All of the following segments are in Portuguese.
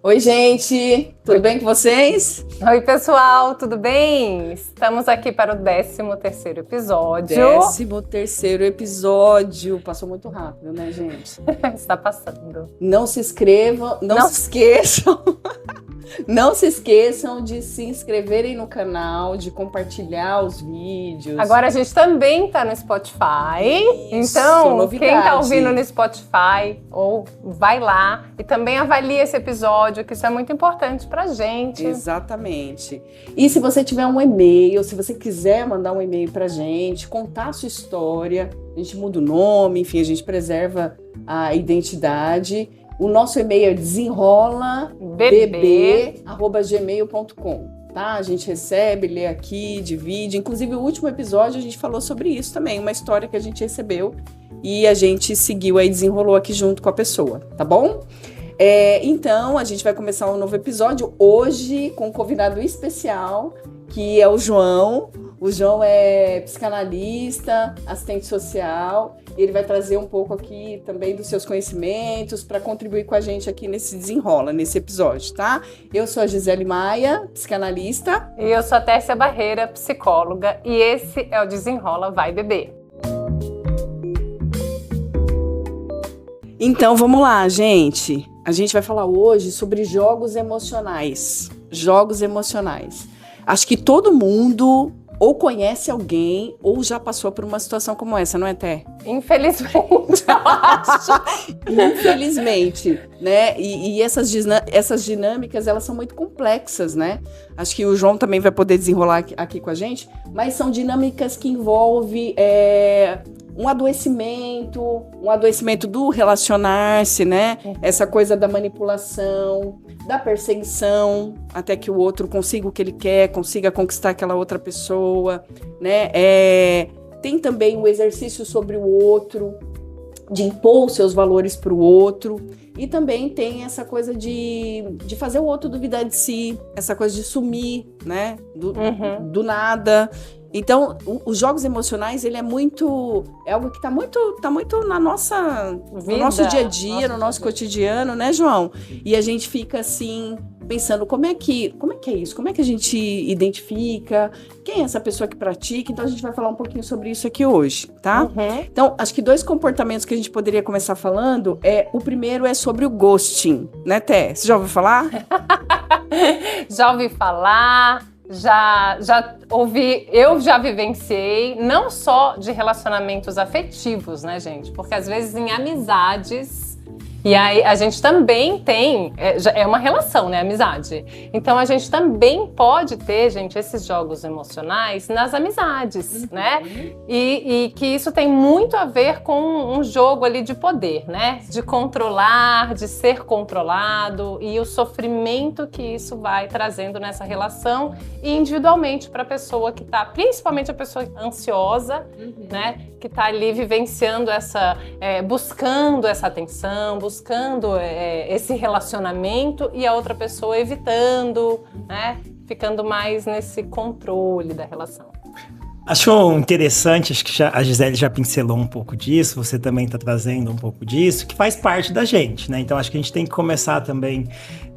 Oi, gente! Tudo bem com vocês? Oi, pessoal, tudo bem? Estamos aqui para o 13º episódio. 13º episódio. Passou muito rápido, né, gente? Está passando. Não se inscrevam, não se esqueçam. Não se esqueçam de se inscreverem no canal, de compartilhar os vídeos. Agora a gente também está no Spotify. Isso, então, novidade. Quem está ouvindo no Spotify, ou vai lá e também avalie esse episódio, que isso é muito importante pra gente. Exatamente. E se você tiver um e-mail, se você quiser mandar um e-mail pra gente, contar a sua história, a gente muda o nome, enfim, a gente preserva a identidade. O nosso e-mail é desenrolabb@gmail.com, tá? A gente recebe, lê aqui, divide. Inclusive, o último episódio a gente falou sobre isso também, uma história que a gente recebeu e a gente seguiu aí, desenrolou aqui junto com a pessoa, tá bom? Então, a gente vai começar um novo episódio hoje com um convidado especial, que é o João. O João é psicanalista, assistente social, e ele vai trazer um pouco aqui também dos seus conhecimentos para contribuir com a gente aqui nesse desenrola, nesse episódio, tá? Eu sou a Gisele Maia, psicanalista. E eu sou a Tércia Barreira, psicóloga, e esse é o Desenrola Vai Bebê. Então, vamos lá, gente. A gente vai falar hoje sobre jogos emocionais. Jogos emocionais. Acho que todo mundo ou conhece alguém ou já passou por uma situação como essa, não é, Té? Infelizmente, eu acho. Infelizmente, né? E essas dinâmicas, elas são muito complexas, né? Acho que o João também vai poder desenrolar aqui com a gente, mas são dinâmicas que envolvem um adoecimento do relacionar-se, né? Essa coisa da manipulação, da perseguição, até que o outro consiga o que ele quer, consiga conquistar aquela outra pessoa, né? Tem também o exercício sobre o outro, de impor os seus valores para o outro, e também tem essa coisa de fazer o outro duvidar de si, essa coisa de sumir, né? Do nada. Então, os jogos emocionais, ele é algo que está muito na nossa vida, no nosso dia a dia, no nosso cotidiano, né, João? E a gente fica assim, pensando, como é que é isso? Como é que a gente identifica? Quem é essa pessoa que pratica? Então, a gente vai falar um pouquinho sobre isso aqui hoje, tá? Então, acho que 2 comportamentos que a gente poderia começar falando o primeiro é sobre o ghosting, né, Té? Você já ouviu falar? Já ouvi falar. Já ouvi, eu já vivenciei, não só de relacionamentos afetivos, né, gente? Porque às vezes em amizades, e aí a gente também tem, é uma relação, né, amizade. Então a gente também pode ter, gente, esses jogos emocionais nas amizades, né? E que isso tem muito a ver com um jogo ali de poder, né? De controlar, de ser controlado e o sofrimento que isso vai trazendo nessa relação e individualmente para a pessoa que tá, principalmente a pessoa ansiosa, né? Que tá ali vivenciando buscando essa atenção, buscando esse relacionamento e a outra pessoa evitando, né? Ficando mais nesse controle da relação. Acho interessante, acho que a Gisele já pincelou um pouco disso, você também está trazendo um pouco disso, que faz parte da gente, né? Então acho que a gente tem que começar também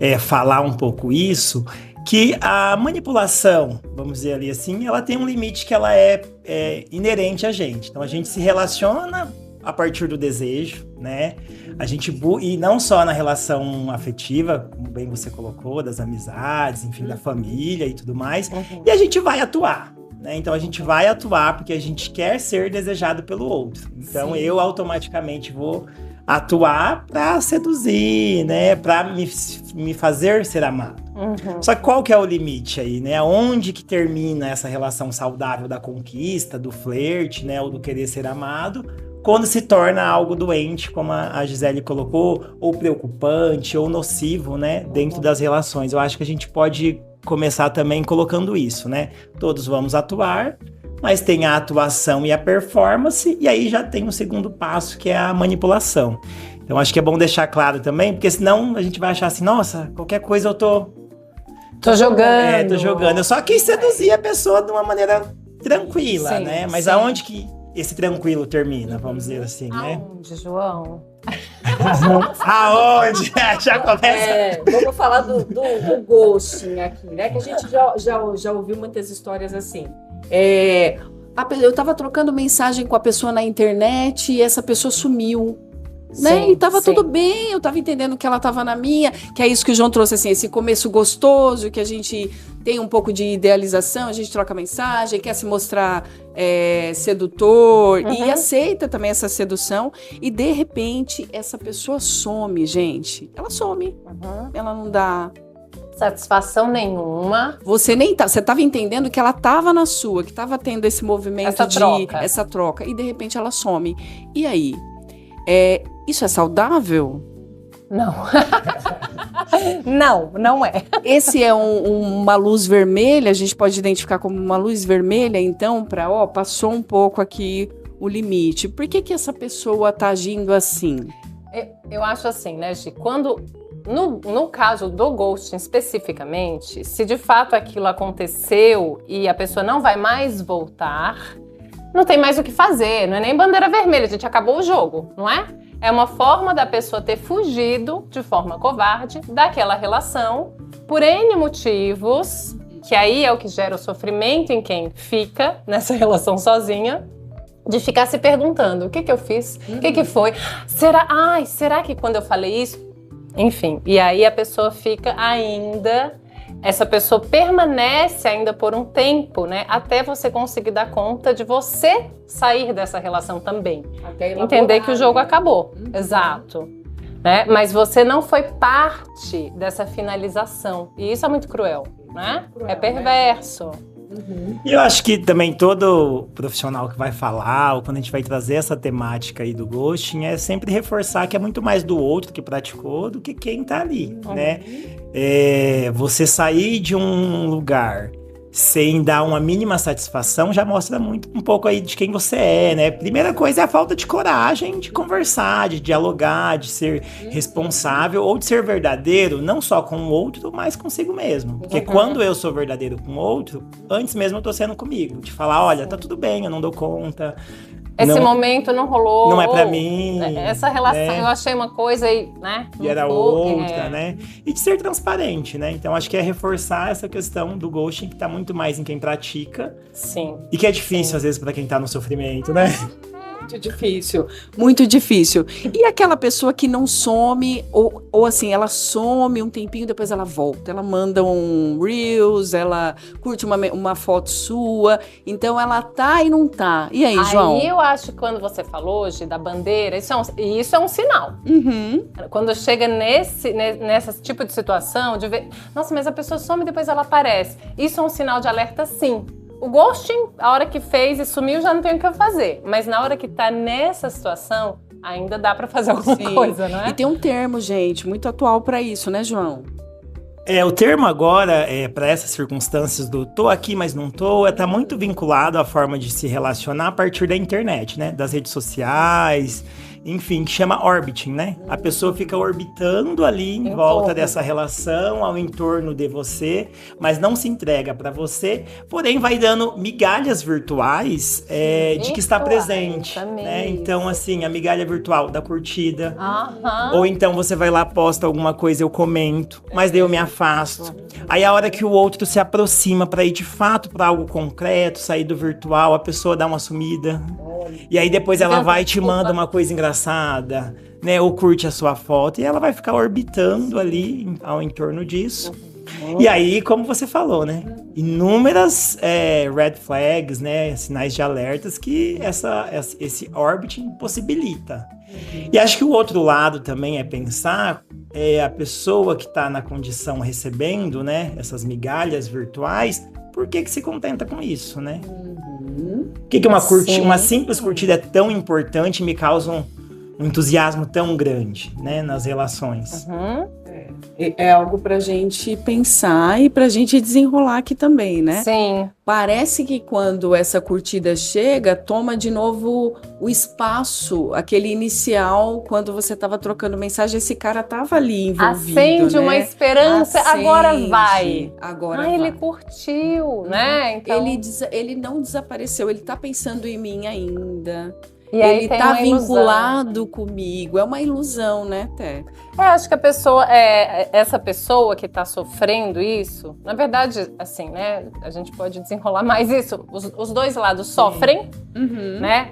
a falar um pouco isso, que a manipulação, vamos dizer ali assim, ela tem um limite que ela é inerente a gente. Então a gente se relaciona a partir do desejo, né? E não só na relação afetiva, como bem você colocou, das amizades, enfim, da família e tudo mais, e a gente vai atuar. Né? Então a gente vai atuar porque a gente quer ser desejado pelo outro. Então eu automaticamente vou atuar para seduzir, né? Para me fazer ser amado. Só que qual que é o limite aí, né? Onde que termina essa relação saudável da conquista, do flerte, né? Ou do querer ser amado, quando se torna algo doente, como a Gisele colocou, ou preocupante, ou nocivo, né? Dentro das relações. Eu acho que a gente pode começar também colocando isso, né? Todos vamos atuar, mas tem a atuação e a performance, e aí já tem um segundo passo, que é a manipulação. Então acho que é bom deixar claro também, porque senão a gente vai achar assim, nossa, qualquer coisa eu tô jogando. Tô jogando. Eu só quis seduzir a pessoa de uma maneira tranquila, sim, né? Mas sim. Aonde que esse tranquilo termina, vamos dizer assim, né? Aonde, João? Aonde? Já começa. Vamos falar do ghosting aqui, né? Que a gente já ouviu muitas histórias assim. Eu tava trocando mensagem com a pessoa na internet e essa pessoa sumiu. Né? Sim, E tava sim. tudo bem, eu tava entendendo que ela tava na minha, que é isso que o João trouxe, assim, esse começo gostoso, que a gente tem um pouco de idealização, a gente troca mensagem, quer se mostrar sedutor e aceita também essa sedução, e de repente essa pessoa some, gente. Ela some, ela não dá Satisfação nenhuma. você tava entendendo que ela tava na sua, que tava tendo esse movimento essa troca, e de repente ela some. E aí? Isso é saudável? Não. Não é. Esse é uma luz vermelha, a gente pode identificar como uma luz vermelha, então, passou um pouco aqui o limite. Por que essa pessoa tá agindo assim? Eu acho assim, né, Gi? Quando, no caso do ghosting especificamente, se de fato aquilo aconteceu e a pessoa não vai mais voltar, não tem mais o que fazer, não é nem bandeira vermelha, a gente acabou o jogo, não é? É uma forma da pessoa ter fugido de forma covarde daquela relação por N motivos, que aí é o que gera o sofrimento em quem fica nessa relação sozinha, de ficar se perguntando, o que eu fiz? O que foi? Será que quando eu falei isso? Enfim, e aí a pessoa fica ainda... Essa pessoa permanece ainda por um tempo, né? Até você conseguir dar conta de você sair dessa relação também. Entender que o jogo acabou. Exato. Né? Mas você não foi parte dessa finalização. E isso é muito cruel, né? É perverso. E eu acho que também todo profissional que vai falar, ou quando a gente vai trazer essa temática aí do ghosting, é sempre reforçar que é muito mais do outro que praticou do que quem tá ali, né? Você sair de um lugar sem dar uma mínima satisfação já mostra muito um pouco aí de quem você é, né? Primeira coisa é a falta de coragem de conversar, de dialogar, de ser responsável ou de ser verdadeiro, não só com o outro, mas consigo mesmo. Porque quando eu sou verdadeiro com o outro, antes mesmo eu tô sendo comigo. De falar, olha, tá tudo bem, eu não dou conta. Esse momento não rolou. Não é pra mim. Essa relação, né? eu achei uma coisa e, né? E era outra, né? E de ser transparente, né? Então, acho que é reforçar essa questão do ghosting, que tá muito mais em quem pratica. Sim. E que é difícil, às vezes, pra quem tá no sofrimento, né? Muito difícil, muito difícil. E aquela pessoa que não some, ou assim, ela some um tempinho, depois ela volta. Ela manda um Reels, ela curte uma foto sua. Então ela tá e não tá. E aí, João? Aí eu acho que quando você falou hoje da bandeira, isso é um sinal. Quando chega nesse tipo de situação, de ver, nossa, mas a pessoa some e depois ela aparece. Isso é um sinal de alerta, sim. O ghosting, a hora que fez e sumiu, já não tem o que fazer. Mas na hora que tá nessa situação, ainda dá pra fazer alguma coisa, não é? E tem um termo, gente, muito atual pra isso, né, João? O termo agora, para essas circunstâncias do tô aqui, mas não tô, tá muito vinculado à forma de se relacionar a partir da internet, né? Das redes sociais, enfim, que chama orbiting, né? A pessoa fica orbitando ali em volta dessa relação, ao entorno de você, mas não se entrega para você, porém vai dando migalhas virtuais de que está presente, né? Então, assim, a migalha virtual da curtida, ou então você vai lá, posta alguma coisa, eu comento, mas daí eu me afasto. Aí a hora que o outro se aproxima para ir de fato para algo concreto, sair do virtual, a pessoa dá uma sumida. E aí depois ela vai e te manda uma coisa engraçada, né? Ou curte a sua foto e ela vai ficar orbitando ali ao entorno disso. E aí, como você falou, né? Inúmeras red flags, né? Sinais de alertas que esse orbiting possibilita. E acho que o outro lado também é pensar a pessoa que está na condição recebendo, né? Essas migalhas virtuais, por que se contenta com isso, né? Por que uma simples curtida é tão importante e me causa um entusiasmo tão grande, né, nas relações? É algo pra gente pensar e pra gente desenrolar aqui também, né? Sim. Parece que quando essa curtida chega, toma de novo o espaço, aquele inicial, quando você estava trocando mensagem, esse cara estava ali envolvido, acende, né? Uma esperança, Acende, agora vai. Agora vai. Ele curtiu, né? Então... Ele não desapareceu, ele tá pensando em mim ainda. E aí ele tem tá uma ilusão. vinculado comigo. É uma ilusão, né, Té? Acho que essa pessoa que está sofrendo isso, na verdade, assim, né? A gente pode desenrolar mais isso. Os dois lados sofrem, né?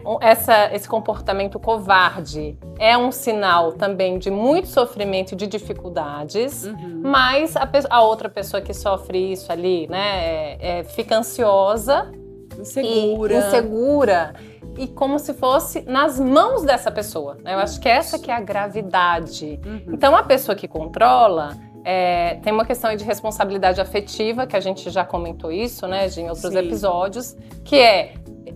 Esse comportamento covarde é um sinal também de muito sofrimento e de dificuldades, mas a outra pessoa que sofre isso ali, né? Fica ansiosa, insegura. E como se fosse nas mãos dessa pessoa, né? Eu acho que essa que é a gravidade. Então, a pessoa que controla tem uma questão de responsabilidade afetiva, que a gente já comentou isso, né, em outros episódios, que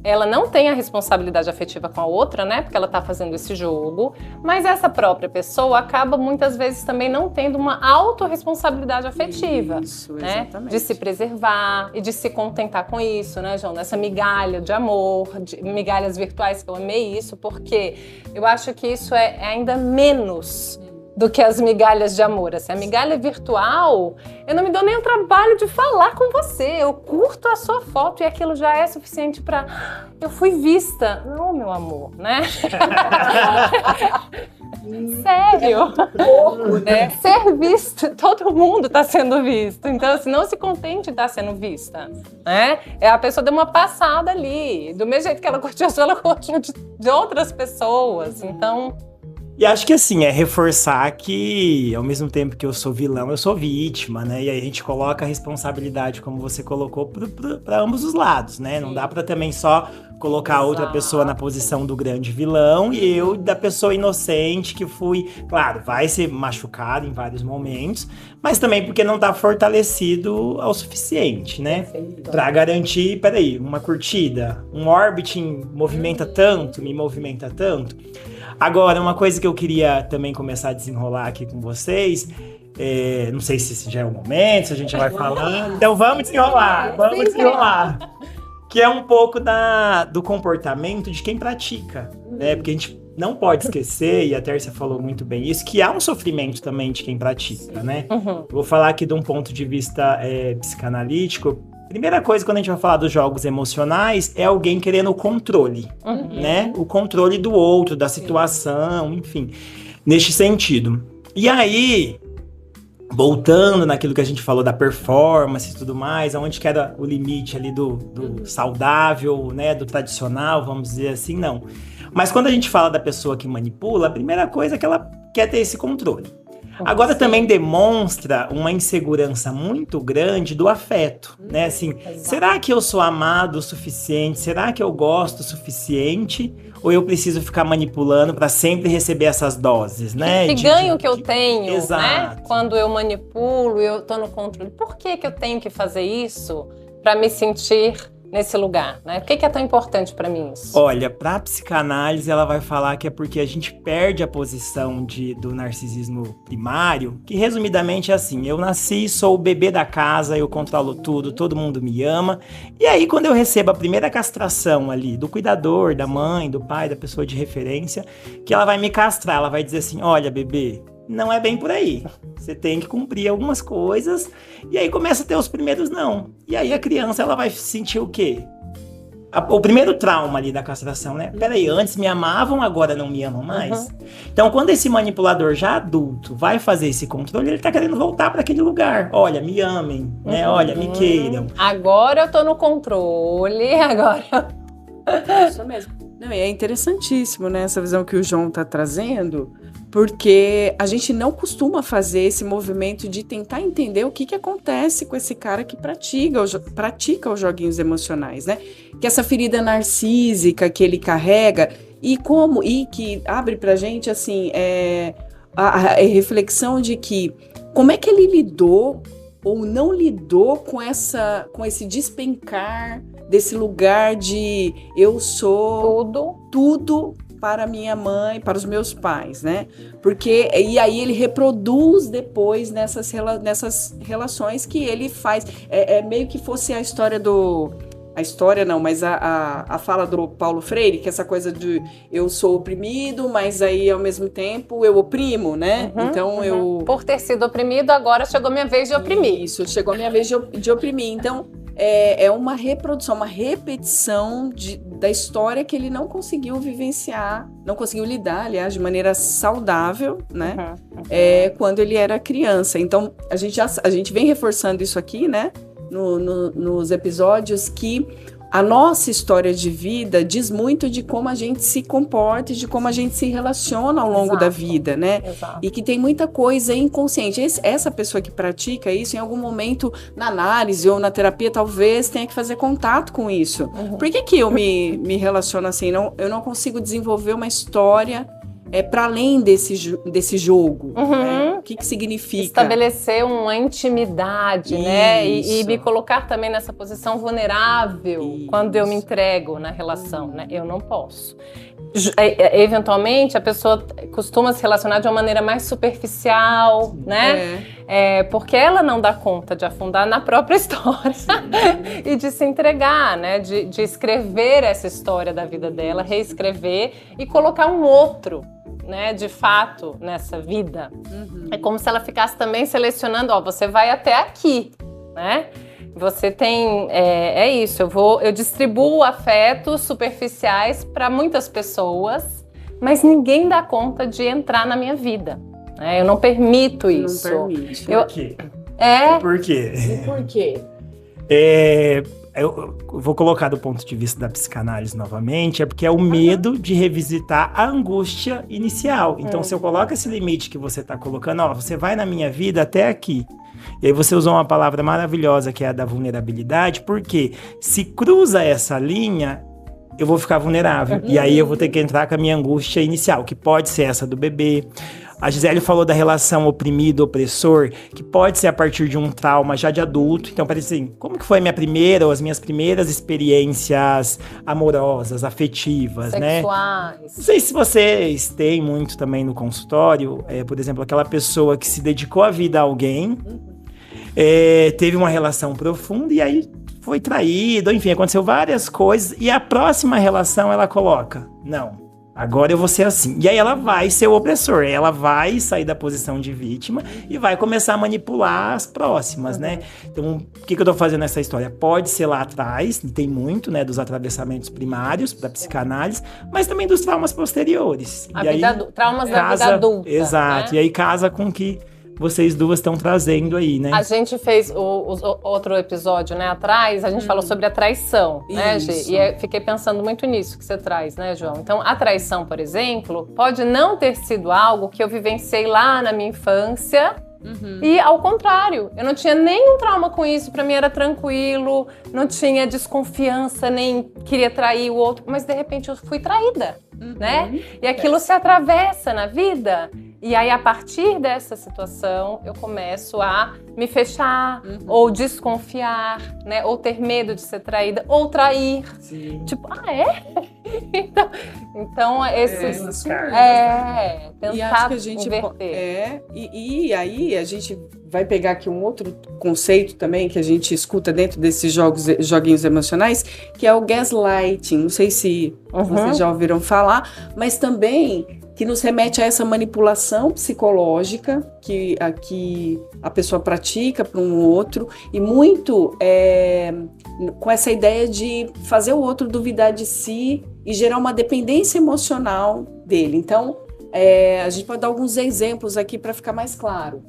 ela não tem a responsabilidade afetiva com a outra, né, porque ela tá fazendo esse jogo, mas essa própria pessoa acaba muitas vezes também não tendo uma autorresponsabilidade afetiva, né, exatamente. de se preservar e de se contentar com isso, né, João, nessa migalha de amor, de migalhas virtuais, que eu amei isso, porque eu acho que isso é ainda menos do que as migalhas de amor. Assim, a migalha virtual, eu não me dou nem o trabalho de falar com você. Eu curto a sua foto e aquilo já é suficiente pra... Eu fui vista. Não, meu amor, né? Sério? Pouco, né? Ser visto, todo mundo tá sendo visto. Então, assim, não se contente de estar sendo vista, né? A pessoa deu uma passada ali. Do mesmo jeito que ela curtiu a sua, ela curtiu de outras pessoas. Então... E acho que assim, é reforçar que ao mesmo tempo que eu sou vilão, eu sou vítima, né? E aí a gente coloca a responsabilidade, como você colocou, para ambos os lados, né? Não dá para também só colocar a outra pessoa na posição do grande vilão e eu da pessoa inocente que fui... Claro, vai ser machucado em vários momentos, mas também porque não tá fortalecido ao suficiente, né? Para garantir, peraí, uma curtida, um orbiting movimenta tanto, me movimenta tanto... Agora, uma coisa que eu queria também começar a desenrolar aqui com vocês, não sei se esse já é o momento, se a gente já vai falando, então vamos desenrolar. Que é um pouco do comportamento de quem pratica, né? Porque a gente não pode esquecer, e a Tércia falou muito bem isso, que há um sofrimento também de quem pratica, né? Eu vou falar aqui de um ponto de vista psicanalítico. Primeira coisa, quando a gente vai falar dos jogos emocionais, é alguém querendo o controle, né? O controle do outro, da situação, enfim, neste sentido. E aí, voltando naquilo que a gente falou da performance e tudo mais, onde que era o limite ali do saudável, né? Do tradicional, vamos dizer assim, não. Mas quando a gente fala da pessoa que manipula, a primeira coisa é que ela quer ter esse controle. Agora também demonstra uma insegurança muito grande do afeto, né? Assim, será que eu sou amado o suficiente? Será que eu gosto o suficiente? Ou eu preciso ficar manipulando para sempre receber essas doses, né? Que ganho que eu tenho, Exato. Né? Quando eu manipulo, eu tô no controle. Por que eu tenho que fazer isso para me sentir nesse lugar, né? Por que é tão importante para mim isso? Olha, para a psicanálise ela vai falar que é porque a gente perde a posição do narcisismo primário, que resumidamente é assim, eu nasci, sou o bebê da casa, eu controlo tudo, todo mundo me ama, e aí quando eu recebo a primeira castração ali do cuidador, da mãe, do pai, da pessoa de referência, que ela vai me castrar, ela vai dizer assim, olha bebê, não é bem por aí. Você tem que cumprir algumas coisas. E aí começa a ter os primeiros não. E aí a criança, ela vai sentir o quê? O primeiro trauma ali da castração, né? Peraí, antes me amavam, agora não me amam mais. Então, quando esse manipulador já adulto vai fazer esse controle, ele tá querendo voltar para aquele lugar. Olha, me amem, né? Olha, me queiram. Agora eu tô no controle, agora... Isso mesmo. Não, e é interessantíssimo, né, essa visão que o João tá trazendo, porque a gente não costuma fazer esse movimento de tentar entender o que acontece com esse cara que pratica os joguinhos emocionais, né? Que essa ferida narcísica que ele carrega e que abre pra gente, assim, a reflexão de que como é que ele lidou ou não lidou com esse despencar desse lugar de eu sou tudo para minha mãe, para os meus pais, né? Porque, e aí ele reproduz depois nessas relações que ele faz. É meio que fosse a história a história não, mas a fala do Paulo Freire, que essa coisa de eu sou oprimido, mas aí ao mesmo tempo eu oprimo, né? Então eu... Por ter sido oprimido, agora chegou a minha vez de oprimir. Isso, chegou a minha vez de oprimir. Então, é uma reprodução, uma repetição da história que ele não conseguiu vivenciar, não conseguiu lidar, aliás, de maneira saudável, né? Quando ele era criança. Então, a gente vem reforçando isso aqui, né? Nos episódios, que a nossa história de vida diz muito de como a gente se comporta e de como a gente se relaciona ao longo da vida, né? Exato. E que tem muita coisa inconsciente. Essa pessoa que pratica isso, em algum momento na análise ou na terapia, talvez tenha que fazer contato com isso. Por que eu me relaciono assim? Eu não consigo desenvolver uma história para além desse jogo, né? O que significa? Estabelecer uma intimidade, né? E me colocar também nessa posição vulnerável quando eu me entrego na relação, né? Eu não posso. Eventualmente, a pessoa costuma se relacionar de uma maneira mais superficial, né? Porque ela não dá conta de afundar na própria história e de se entregar, né? De escrever essa história da vida dela, reescrever e colocar um outro, né, de fato, nessa vida. É como se ela ficasse também selecionando, você vai até aqui, né? Você tem, isso, eu distribuo afetos superficiais para muitas pessoas, mas ninguém dá conta de entrar na minha vida, né? Eu não permito isso. Não permite. Por quê? Por quê? E por quê? Eu vou colocar do ponto de vista da psicanálise novamente, porque é o medo de revisitar a angústia inicial. Então, se eu coloco esse limite que você está colocando, você vai na minha vida até aqui. E aí você usou uma palavra maravilhosa, que é a da vulnerabilidade, porque se cruza essa linha, eu vou ficar vulnerável. E aí eu vou ter que entrar com a minha angústia inicial, que pode ser essa do bebê. A Gisele falou da relação oprimido-opressor, que pode ser a partir de um trauma já de adulto. Então, parece assim, como que foi a minha primeira ou as minhas primeiras experiências amorosas, afetivas, sexuais, né? Não sei se vocês têm muito também no consultório, por exemplo, aquela pessoa que se dedicou a vida a alguém, teve uma relação profunda e aí foi traído, enfim, aconteceu várias coisas. E a próxima relação ela coloca, não, agora eu vou ser assim. E aí ela vai ser o opressor, ela vai sair da posição de vítima e vai começar a manipular as próximas, né? Então, o que eu tô fazendo nessa história? Pode ser lá atrás, tem muito, né, dos atravessamentos primários da psicanálise, mas também dos traumas posteriores. Traumas da vida adulta. Exato, né? E aí casa com o que vocês duas estão trazendo aí, né? A gente fez outro episódio, né, atrás, a gente falou sobre a traição, né, Gê? E fiquei pensando muito nisso que você traz, né, João? Então, a traição, por exemplo, pode não ter sido algo que eu vivenciei lá na minha infância, e ao contrário, eu não tinha nenhum trauma com isso, pra mim era tranquilo, não tinha desconfiança, nem queria trair o outro, mas de repente eu fui traída, né? E aquilo se atravessa na vida. E aí, a partir dessa situação, eu começo a me fechar, ou desconfiar, né? Ou ter medo de ser traída, ou trair. Sim. Tipo, então esses... tentar e acho que a gente inverter. E aí a gente vai pegar aqui um outro conceito também que a gente escuta dentro desses joguinhos emocionais, que é o gaslighting. Não sei se vocês já ouviram falar, mas também que nos remete a essa manipulação psicológica que a pessoa pratica para um outro, e muito com essa ideia de fazer o outro duvidar de si e gerar uma dependência emocional dele. Então, a gente pode dar alguns exemplos aqui para ficar mais claro.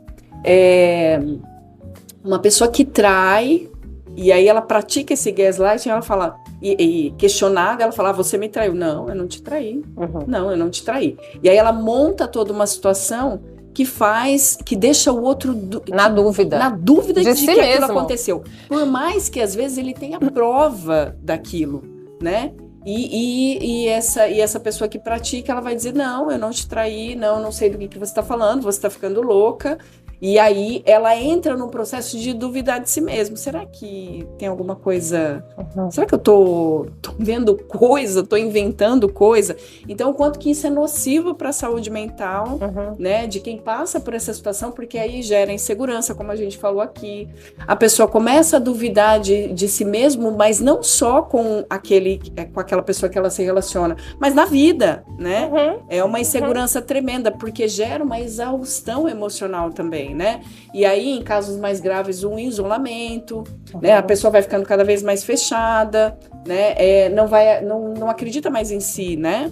Uma pessoa que trai, e aí ela pratica esse gaslighting, ela fala... E questionada, ela fala, você me traiu. Não, eu não te traí. Não, eu não te traí. E aí ela monta toda uma situação que deixa o outro na dúvida de si que mesmo. Aquilo aconteceu. Por mais que às vezes ele tenha prova daquilo, né? E essa pessoa que pratica, ela vai dizer, não, eu não te traí, não sei do que você está falando, você está ficando louca. E aí ela entra num processo de duvidar de si mesmo. Será que tem alguma coisa... Será que eu tô vendo coisa, tô inventando coisa? Então, o quanto que isso é nocivo para a saúde mental, né, de quem passa por essa situação, porque aí gera insegurança, como a gente falou aqui. A pessoa começa a duvidar de si mesmo, mas não só com aquela pessoa que ela se relaciona, mas na vida, né? É uma insegurança tremenda, porque gera uma exaustão emocional também. também, né? E aí, em casos mais graves, um isolamento, né? A pessoa vai ficando cada vez mais fechada, né? Não acredita mais em si, né?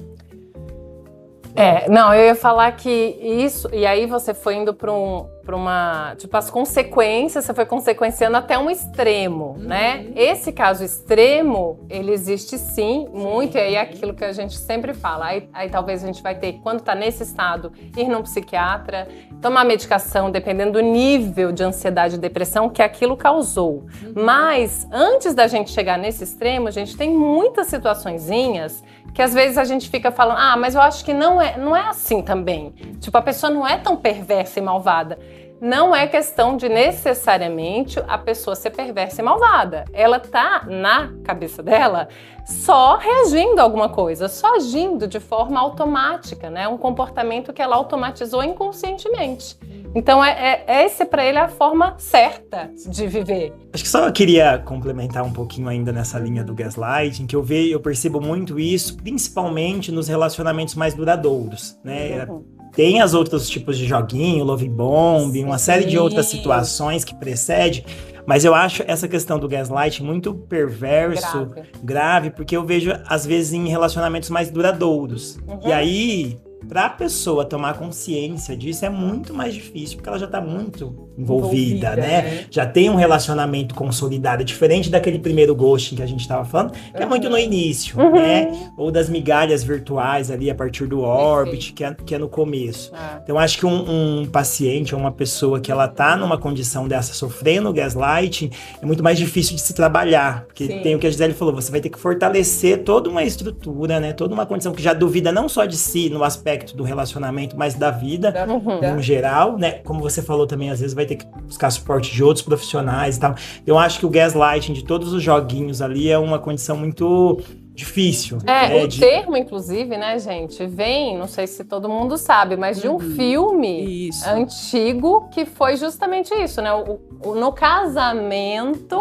Não, eu ia falar que isso, e aí você foi indo para uma, tipo, as consequências, você foi consequenciando até um extremo, né? Esse caso extremo, ele existe sim, muito, e aí é aquilo que a gente sempre fala, aí talvez a gente vai ter, quando tá nesse estado, ir num psiquiatra, tomar medicação, dependendo do nível de ansiedade e depressão que aquilo causou. Mas, antes da gente chegar nesse extremo, a gente tem muitas situaçõezinhas que às vezes a gente fica falando, mas eu acho que não é assim também. Tipo, a pessoa não é tão perversa e malvada. Não é questão de necessariamente a pessoa ser perversa e malvada. Ela tá na cabeça dela só reagindo a alguma coisa, só agindo de forma automática, né? Um comportamento que ela automatizou inconscientemente. Então, esse para ele é a forma certa de viver. Acho que só eu queria complementar um pouquinho ainda nessa linha do gaslighting, que eu percebo muito isso, principalmente nos relacionamentos mais duradouros, né? Tem os outros tipos de joguinho, love bombing, uma série de outras situações que precede, mas eu acho essa questão do gaslighting muito perverso, grave, porque eu vejo, às vezes, em relacionamentos mais duradouros. E aí, pra pessoa tomar consciência disso é muito mais difícil, porque ela já tá muito envolvida, né? Já tem um relacionamento consolidado, diferente daquele primeiro ghosting que a gente tava falando, que é muito no início, né? Ou das migalhas virtuais ali a partir do Orbit, que é no começo. Então, acho que um paciente ou uma pessoa que ela tá numa condição dessa, sofrendo gaslighting, é muito mais difícil de se trabalhar, porque tem o que a Gisele falou, você vai ter que fortalecer toda uma estrutura, né? Toda uma condição que já duvida não só de si, no aspecto do relacionamento, mas da vida, no geral, né? Como você falou também, às vezes vai ter que buscar suporte de outros profissionais e tal. Eu acho que o gaslighting de todos os joguinhos ali é uma condição muito difícil. O termo, inclusive, né, gente, vem, não sei se todo mundo sabe, mas de um filme antigo que foi justamente isso, né? No casamento,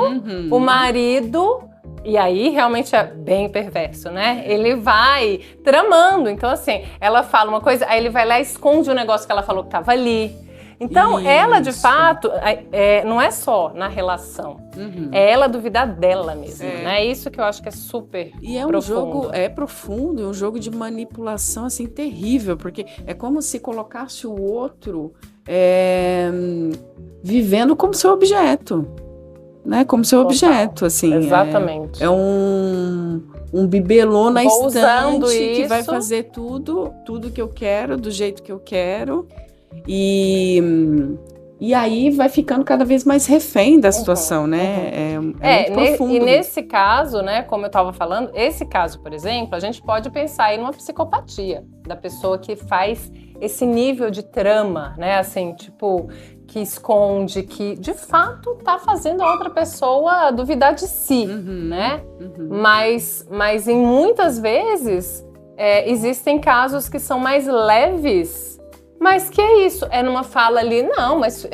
o marido... E aí, realmente é bem perverso, né? Ele vai tramando. Então, assim, ela fala uma coisa, aí ele vai lá e esconde o negócio que ela falou que tava ali. Então, ela, de fato, não é só na relação. É ela duvidar dela mesma, né? É isso que eu acho que é super E é um jogo, profundo, é um jogo de manipulação, assim, terrível. Porque é como se colocasse o outro vivendo como seu objeto. Né, como seu objeto, assim. Exatamente. É um bibelô na estante que vai fazer tudo que eu quero, do jeito que eu quero. E aí vai ficando cada vez mais refém da situação, né? É muito profundo. E nesse caso, né, como eu estava falando, esse caso, por exemplo, a gente pode pensar aí numa psicopatia da pessoa que faz esse nível de trama, né? Assim, tipo... que esconde, que de fato tá fazendo a outra pessoa duvidar de si, né? Mas em muitas vezes existem casos que são mais leves, mas que é isso, é numa fala ali, não, mas...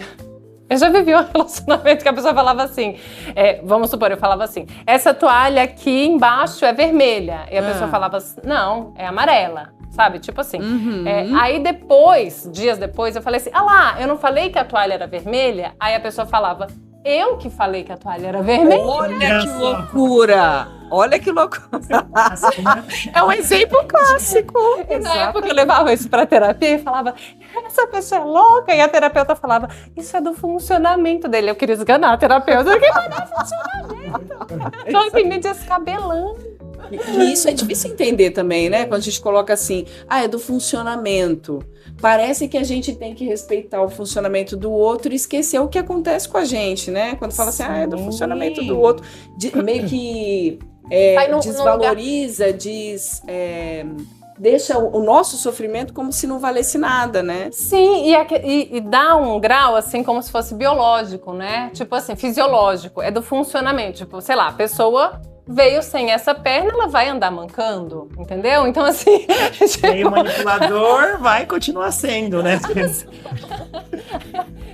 Eu já vivi um relacionamento que a pessoa falava assim, vamos supor, eu falava assim, essa toalha aqui embaixo é vermelha, e a pessoa falava assim, não, é amarela. Sabe? Tipo assim. Aí depois, dias depois, eu falei assim, eu não falei que a toalha era vermelha? Aí a pessoa falava, eu que falei que a toalha era vermelha. Olha que loucura! Olha que loucura! É um exemplo clássico. E na época eu levava isso pra terapia e falava, essa pessoa é louca. E a terapeuta falava, isso é do funcionamento dele. Eu queria esganar a terapeuta. Que não é funcionamento. Então assim, me descabelando. E isso é difícil entender também, né? Quando a gente coloca assim, é do funcionamento. Parece que a gente tem que respeitar o funcionamento do outro e esquecer o que acontece com a gente, né? Quando fala assim, é do funcionamento do outro. Meio que desvaloriza, deixa o nosso sofrimento como se não valesse nada, né? Sim, e dá um grau, assim, como se fosse biológico, né? Tipo assim, fisiológico, é do funcionamento. Tipo, sei lá, a pessoa... veio sem essa perna, ela vai andar mancando, entendeu? Então, assim... E o manipulador vai continuar sendo, né?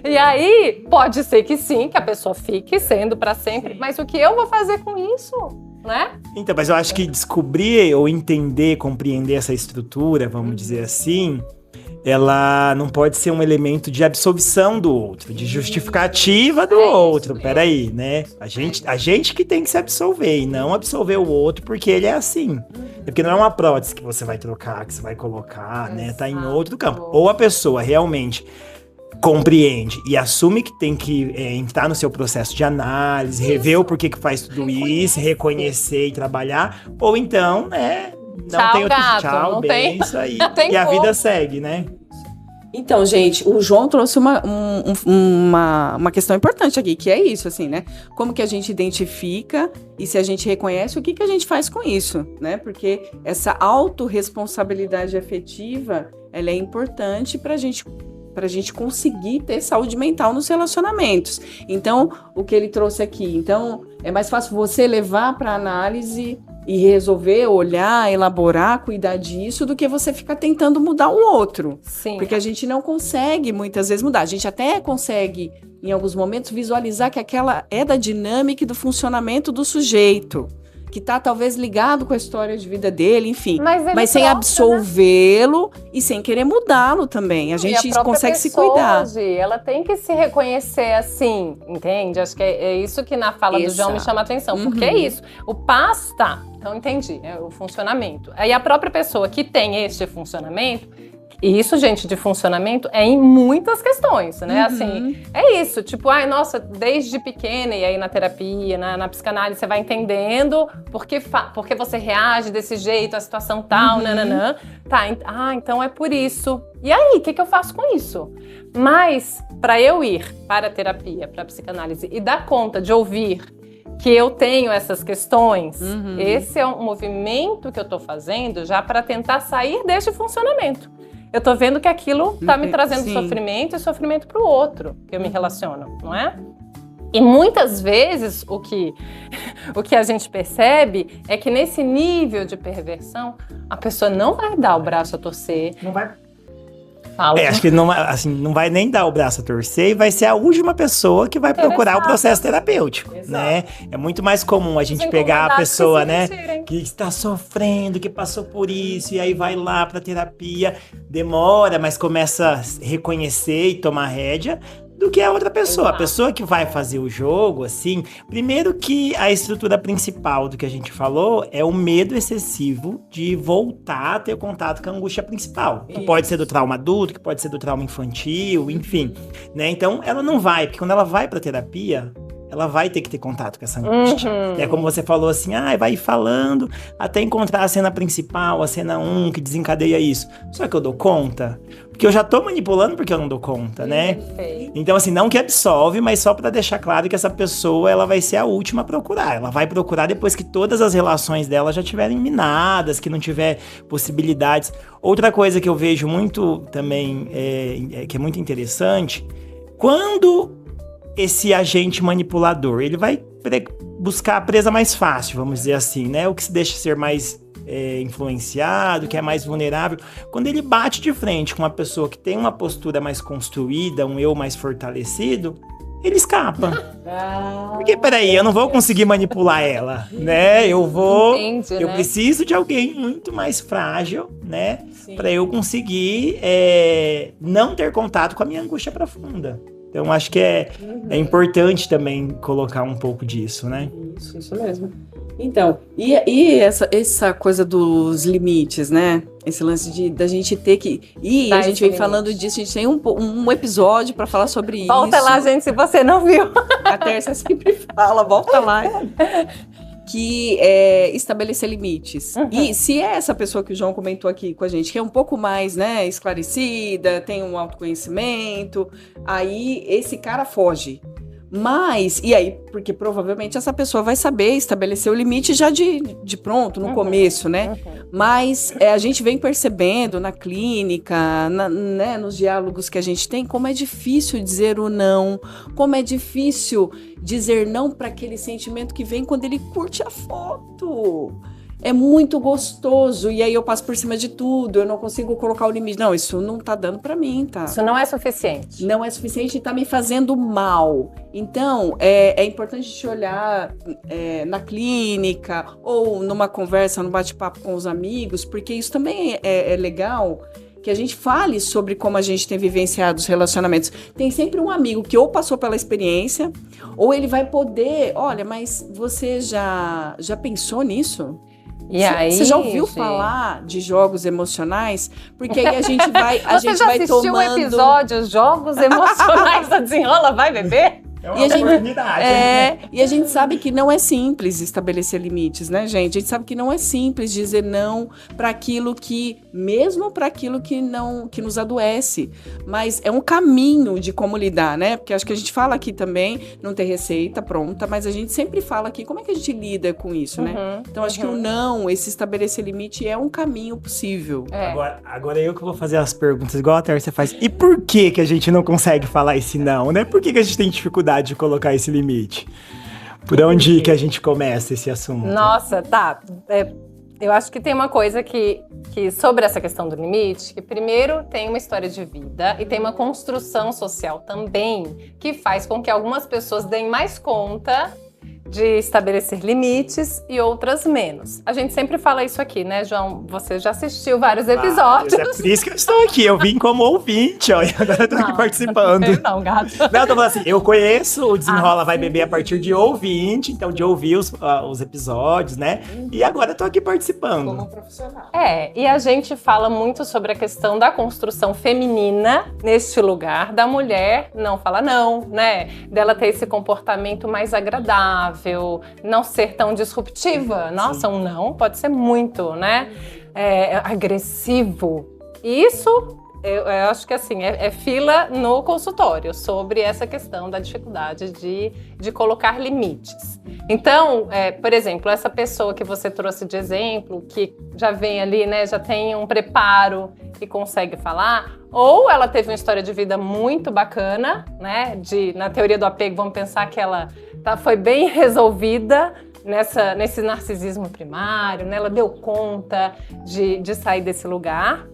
E aí, pode ser que sim, que a pessoa fique sendo pra sempre, mas o que eu vou fazer com isso, né? Então, mas eu acho que descobrir ou entender, compreender essa estrutura, vamos dizer assim... ela não pode ser um elemento de absolvição do outro, de justificativa do outro. Peraí, né? A gente que tem que se absolver e não absolver o outro porque ele é assim. Porque não é uma prótese que você vai trocar, que você vai colocar, né? Tá em outro campo. Ou a pessoa realmente compreende e assume que tem que entrar no seu processo de análise, rever o porquê que faz tudo isso, reconhecer e trabalhar, ou então, né, não Tchau, tem outro gato, tchau, não bem, tem- isso aí, não tem e a como. vida segue, né? Então, gente, o João trouxe uma questão importante aqui, que é isso, assim, né? Como que a gente identifica e se a gente reconhece, o que a gente faz com isso, né? Porque essa autorresponsabilidade afetiva, ela é importante para a gente conseguir ter saúde mental nos relacionamentos. Então, o que ele trouxe aqui, então, é mais fácil você levar para análise e resolver, olhar, elaborar, cuidar disso, do que você ficar tentando mudar o outro. Sim. Porque a gente não consegue, muitas vezes, mudar. A gente até consegue, em alguns momentos, visualizar que aquela é da dinâmica e do funcionamento do sujeito, que está talvez ligado com a história de vida dele, enfim. Mas ele Mas sem próprio, absolvê-lo e sem querer mudá-lo também. A E gente própria consegue se pessoa, cuidar. Gi, ela tem que se reconhecer assim, entende? Acho que é isso que na fala do João me chama a atenção. Porque é isso. O paz tá. Então, entendi. É o funcionamento. Aí a própria pessoa que tem este funcionamento, e isso, gente, de funcionamento é em muitas questões, né? Assim, é isso. Tipo, ai, nossa, desde pequena, e aí na terapia, na psicanálise, você vai entendendo porque você reage desse jeito, a situação tal, nananã. Tá, então é por isso. E aí, o que eu faço com isso? Mas, para eu ir para a terapia, para a psicanálise e dar conta de ouvir que eu tenho essas questões, esse é um movimento que eu tô fazendo já para tentar sair deste funcionamento. Eu tô vendo que aquilo tá me trazendo Sim. sofrimento e sofrimento pro outro que eu me relaciono, não é? E muitas vezes o que a gente percebe é que nesse nível de perversão, a pessoa não vai dar o braço a torcer. Não vai. Fala. Acho que não, assim, não vai nem dar o braço a torcer e vai ser a última pessoa que vai procurar o processo terapêutico, né? É muito mais comum a gente pegar a pessoa, né, que está sofrendo, que passou por isso, e aí vai lá pra terapia, demora, mas começa a reconhecer e tomar rédea, do que a outra pessoa. Exato. A pessoa que vai fazer o jogo, assim, primeiro que a estrutura principal do que a gente falou é o medo excessivo de voltar a ter contato com a angústia principal. Que pode ser do trauma adulto, que pode ser do trauma infantil, enfim, né? Então, ela não vai, porque quando ela vai pra terapia, ela vai ter que ter contato com essa angústia. É como você falou assim, vai falando até encontrar a cena principal, a cena 1, que desencadeia isso. Só que eu dou conta? Porque eu já tô manipulando porque eu não dou conta, né? Perfeito. Então, assim, não que absolve, mas só pra deixar claro que essa pessoa, ela vai ser a última a procurar. Ela vai procurar depois que todas as relações dela já estiverem minadas, que não tiver possibilidades. Outra coisa que eu vejo muito também, que é muito interessante, quando esse agente manipulador, ele vai buscar a presa mais fácil, vamos dizer assim, né? O que se deixa ser mais influenciado, que é mais vulnerável. Quando ele bate de frente com uma pessoa que tem uma postura mais construída, um eu mais fortalecido, ele escapa. Porque, peraí, eu não vou conseguir manipular ela, né? Eu Entende, né? preciso de alguém muito mais frágil, né? Pra eu conseguir não ter contato com a minha angústia profunda. Então, acho que é importante também colocar um pouco disso, né? Isso mesmo. Então, e essa coisa dos limites, né? Esse lance da gente ter que... E Tá, a gente esse vem limite. falando disso, a gente tem um episódio para falar sobre isso. Volta lá, gente, se você não viu. A Tércia sempre fala, volta lá. Que é estabelecer limites. E se é essa pessoa que o João comentou aqui com a gente, que é um pouco mais, né, esclarecida, tem um autoconhecimento, aí esse cara foge. Mas, e aí, porque provavelmente essa pessoa vai saber estabelecer o limite já de pronto, no começo, né? Mas a gente vem percebendo na clínica, né, nos diálogos que a gente tem, como é difícil dizer o não, como é difícil dizer não para aquele sentimento que vem quando ele curte a foto. É muito gostoso, e aí eu passo por cima de tudo, eu não consigo colocar o limite. Não, isso não tá dando pra mim, tá? Isso não é suficiente. Não é suficiente e tá me fazendo mal. Então, é importante te olhar na clínica ou numa conversa, num bate-papo com os amigos, porque isso também é legal, que a gente fale sobre como a gente tem vivenciado os relacionamentos. Tem sempre um amigo que ou passou pela experiência, ou ele vai poder, olha, mas você já pensou nisso? E aí, você já ouviu falar de jogos emocionais? Porque aí a gente vai, Você já assistiu o episódio Jogos Emocionais da Desenrola Vai Beber? É uma oportunidade. E a gente sabe que não é simples estabelecer limites, né, gente? A gente sabe que não é simples dizer não para aquilo que, mesmo para aquilo que não, que nos adoece. Mas é um caminho de como lidar, né? Porque acho que a gente fala aqui também, não tem receita pronta, mas a gente sempre fala aqui como é que a gente lida com isso, né? Então acho que o não, esse estabelecer limite é um caminho possível. Agora eu que vou fazer as perguntas igual a Tércia faz. E por que a gente não consegue falar esse não, né? Por que a gente tem dificuldade de colocar esse limite? Por onde que a gente começa esse assunto? Nossa, tá. Eu acho que tem uma coisa que sobre essa questão do limite, que primeiro tem uma história de vida e tem uma construção social também, que faz com que algumas pessoas deem mais conta de estabelecer limites e outras menos. A gente sempre fala isso aqui, né, João? Você já assistiu vários episódios. É por isso que eu estou aqui. Eu vim como ouvinte, ó, e agora eu tô aqui participando. Não, gato. Não, eu tô falando assim, eu conheço o Desenrola Vai Beber a partir de ouvinte, então de ouvir os episódios, né? E agora eu tô aqui participando. Como profissional. E a gente fala muito sobre a questão da construção feminina neste lugar, da mulher não falar não, né? Dela ter esse comportamento mais agradável, não ser tão disruptiva. Nossa, um não pode ser muito, né? Agressivo. Isso, eu acho que assim, é fila no consultório sobre essa questão da dificuldade de colocar limites. Então, por exemplo, essa pessoa que você trouxe de exemplo, que já vem ali, né, já tem um preparo e consegue falar, ou ela teve uma história de vida muito bacana, né, na teoria do apego, vamos pensar que ela foi bem resolvida nesse narcisismo primário, né, ela deu conta de sair desse lugar,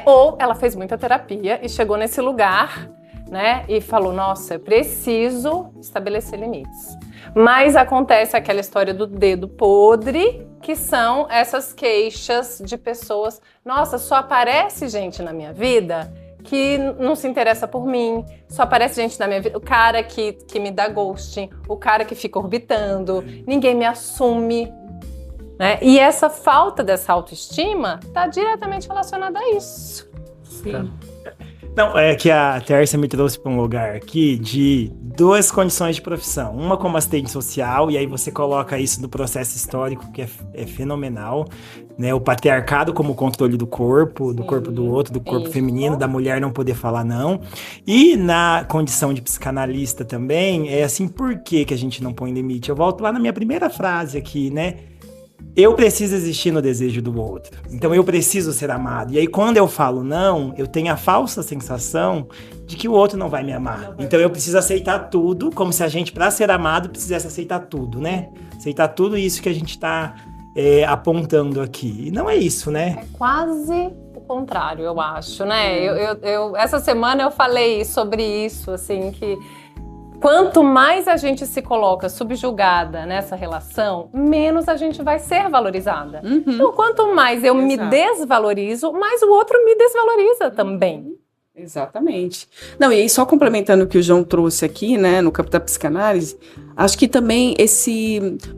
ou ela fez muita terapia e chegou nesse lugar, né, e falou, nossa, eu preciso estabelecer limites. Mas acontece aquela história do dedo podre, que são essas queixas de pessoas, nossa, só aparece gente na minha vida que não se interessa por mim, só aparece gente na minha vida, o cara que me dá ghosting, o cara que fica orbitando, ninguém me assume, né? E essa falta dessa autoestima está diretamente relacionada a isso. Sim. Não, é que a Tércia me trouxe para um lugar aqui de duas condições de profissão. Uma como assistente social, e aí você coloca isso no processo histórico, que é fenomenal, né? O patriarcado como controle do corpo do outro, do corpo feminino, da mulher não poder falar não. E na condição de psicanalista também, é assim, por que a gente não põe limite? Eu volto lá na minha primeira frase aqui, né? Eu preciso existir no desejo do outro. Então eu preciso ser amado. E aí quando eu falo não, eu tenho a falsa sensação de que o outro não vai me amar. Então eu preciso aceitar tudo, como se a gente, para ser amado, precisasse aceitar tudo, né? Aceitar tudo isso que a gente tá apontando aqui. E não é isso, né? É quase o contrário, eu acho, né? Essa semana eu falei sobre isso, assim, que quanto mais a gente se coloca subjugada nessa relação, menos a gente vai ser valorizada. Então, quanto mais eu me desvalorizo, mais o outro me desvaloriza também. Exatamente. Não, e aí só complementando o que o João trouxe aqui, né, no campo da psicanálise, acho que também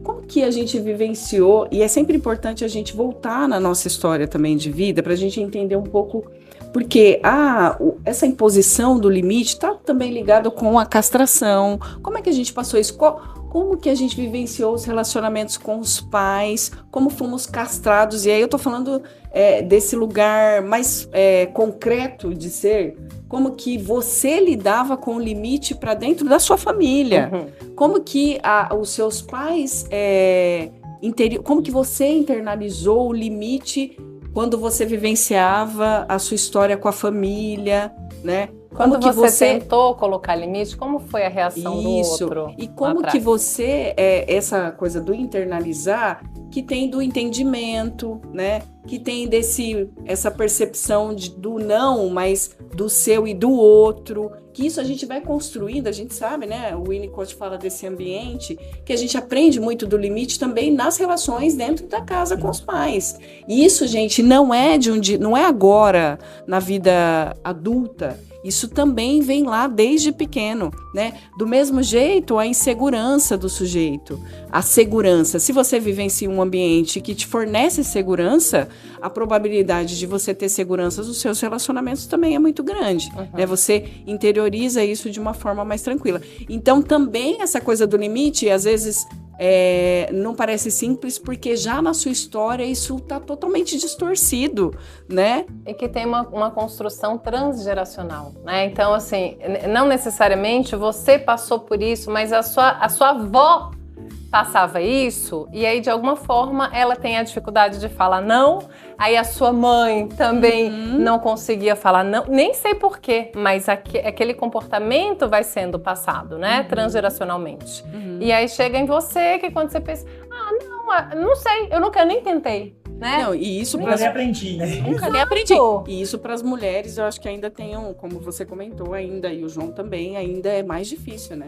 como que a gente vivenciou, e é sempre importante a gente voltar na nossa história também de vida, para a gente entender um pouco, porque essa imposição do limite está também ligado com a castração. Como é que a gente passou isso? Como que a gente vivenciou os relacionamentos com os pais? Como fomos castrados? E aí eu tô falando desse lugar mais concreto de ser. Como que você lidava com o limite para dentro da sua família? Como que os seus pais... como que você internalizou o limite quando você vivenciava a sua história com a família, né? Quando você tentou colocar limite, como foi a reação do outro? E como que você, essa coisa do internalizar, que tem do entendimento, né? Que tem essa percepção do não, mas do seu e do outro, que isso a gente vai construindo, a gente sabe, né? O Winnicott fala desse ambiente, que a gente aprende muito do limite também nas relações dentro da casa com os pais. E isso, gente, não é não é agora na vida adulta. Isso também vem lá desde pequeno, né? Do mesmo jeito, a insegurança do sujeito, a segurança. Se você vivencia um ambiente que te fornece segurança, a probabilidade de você ter segurança nos seus relacionamentos também é muito grande, né? Você interioriza isso de uma forma mais tranquila. Então, também essa coisa do limite, às vezes... não parece simples, porque já na sua história isso está totalmente distorcido, né? E que tem uma construção transgeracional, né? Então, assim, não necessariamente você passou por isso, mas a sua avó passava isso, e aí de alguma forma ela tem a dificuldade de falar não, aí a sua mãe também não conseguia falar não, nem sei porquê, mas aquele comportamento vai sendo passado, né, transgeracionalmente. E aí chega em você, que quando você pensa, não sei, eu nunca nem tentei. Né? Não, e isso nunca nem aprendi, né? Nunca nem aprendi. E isso para as mulheres, eu acho que ainda tem como você comentou ainda, e o João também, ainda é mais difícil, né?